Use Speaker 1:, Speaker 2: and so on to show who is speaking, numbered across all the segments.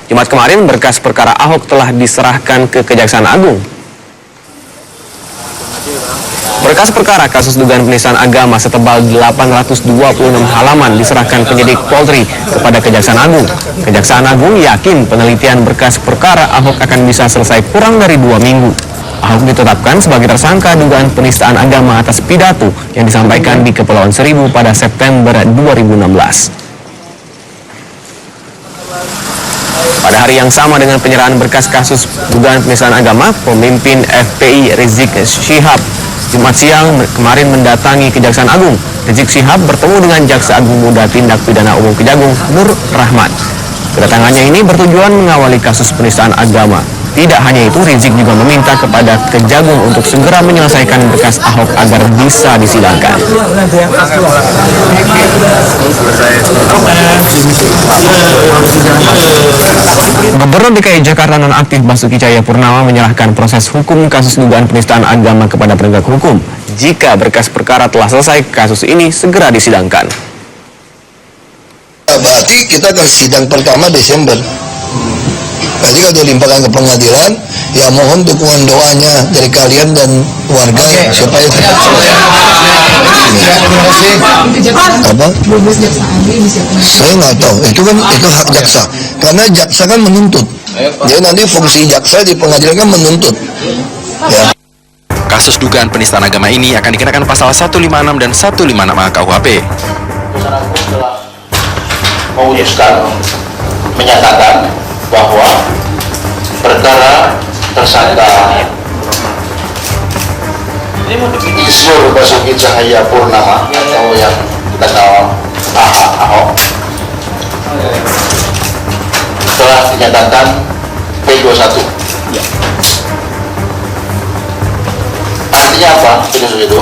Speaker 1: Jumat kemarin berkas perkara Ahok telah diserahkan ke Kejaksaan Agung. Berkas perkara kasus dugaan penistaan agama setebal 826 halaman diserahkan penyidik Polri kepada Kejaksaan Agung. Kejaksaan Agung yakin penelitian berkas perkara Ahok akan bisa selesai kurang dari 2 minggu. Ahok ditetapkan sebagai tersangka dugaan penistaan agama atas pidato yang disampaikan di Kepulauan Seribu pada September 2016. Pada hari yang sama dengan penyerahan berkas kasus dugaan penistaan agama, pemimpin FPI Rizik Syihab Jumat siang kemarin mendatangi Kejaksaan Agung. Rizik Syihab bertemu dengan Jaksa Agung Muda Tindak Pidana Umum Kejagung, Nur Rahman. Kedatangannya ini bertujuan mengawali kasus penistaan agama. Tidak hanya itu, Rizik juga meminta kepada Kejagung untuk segera menyelesaikan berkas Ahok agar bisa disidangkan. Gubernur DKI Jakarta nonaktif Basuki Cahayapurnama menyerahkan proses hukum kasus dugaan penistaan agama kepada penegak hukum. Jika berkas perkara telah selesai, kasus ini segera disidangkan.
Speaker 2: Berarti kita akan sidang pertama Desember. Berarti kalau dilimpahkan ke pengadilan, ya mohon dukungan doanya dari kalian dan warga supaya cepat selesai. Apa? Saya nggak tahu. Itu hak jaksa. Karena jaksa kan menuntut. Jadi nanti fungsi jaksa di pengadilan kan menuntut. Ya.
Speaker 3: Kasus dugaan penistaan agama ini akan dikenakan pasal 156 dan 156A KUHP.
Speaker 4: Memutuskan, menyatakan bahwa perkara tersangka Ismur Basuki Cahayapurnama atau yang kita kenal Ahok telah dinyatakan P21. Artinya apa P21 itu?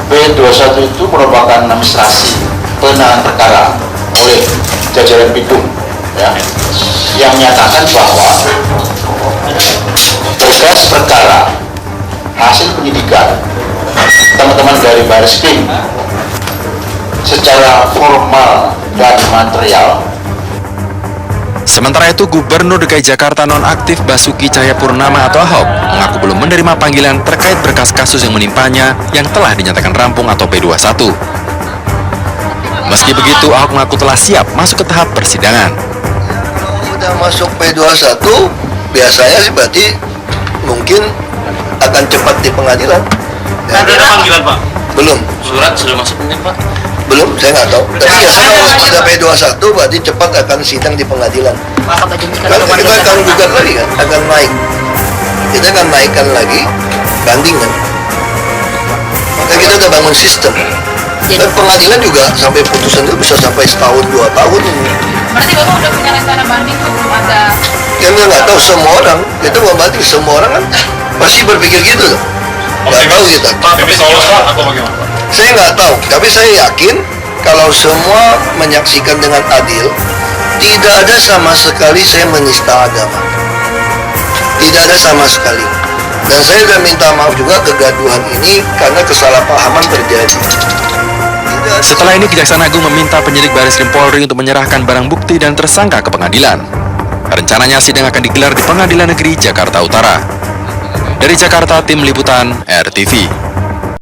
Speaker 4: P21 itu merupakan administrasi penanganan perkara oleh jajaran Bidung, ya, yang menyatakan bahwa berkas perkara hasil penyidikan teman-teman dari Bareskrim secara formal dan material.
Speaker 3: Sementara itu, Gubernur DKI Jakarta nonaktif Basuki Cahayapurnama atau Ahok mengaku belum menerima panggilan terkait berkas kasus yang menimpanya yang telah dinyatakan rampung atau P21. Meski begitu, Ahok mengaku telah siap masuk ke tahap persidangan.
Speaker 2: Udah masuk P21, biasanya sih berarti mungkin akan cepat di pengadilan.
Speaker 5: Ada panggilan, Pak?
Speaker 2: Belum.
Speaker 5: Surat sudah masuk mungkin, Pak?
Speaker 2: Belum, saya nggak tahu. Tapi biasanya kalau sudah P21 berarti cepat akan sidang di pengadilan. Kan kita akan gugat lagi kan, akan naik. Kita akan naikkan lagi banding kan. Maka kita udah bangun sistem. Dan pengadilan juga sampai putusan itu bisa sampai setahun 2 tahun.
Speaker 6: Berarti Bapak udah punya rencana banding sebelum ada?
Speaker 2: Kan nggak tahu semua orang. Kita mau banding semua orang kan pasti berpikir gitu. Nggak tahu kita. Saya nggak tahu, tapi saya yakin kalau semua menyaksikan dengan adil, tidak ada sama sekali saya menista agama. Tidak ada sama sekali. Dan saya sudah minta maaf juga kegaduhan ini karena kesalahpahaman terjadi.
Speaker 3: Setelah ini, Kejaksaan Agung meminta penyidik Bareskrim Polri untuk menyerahkan barang bukti dan tersangka ke pengadilan. Rencananya sidang akan digelar di Pengadilan Negeri Jakarta Utara. Dari Jakarta, Tim Liputan RTV.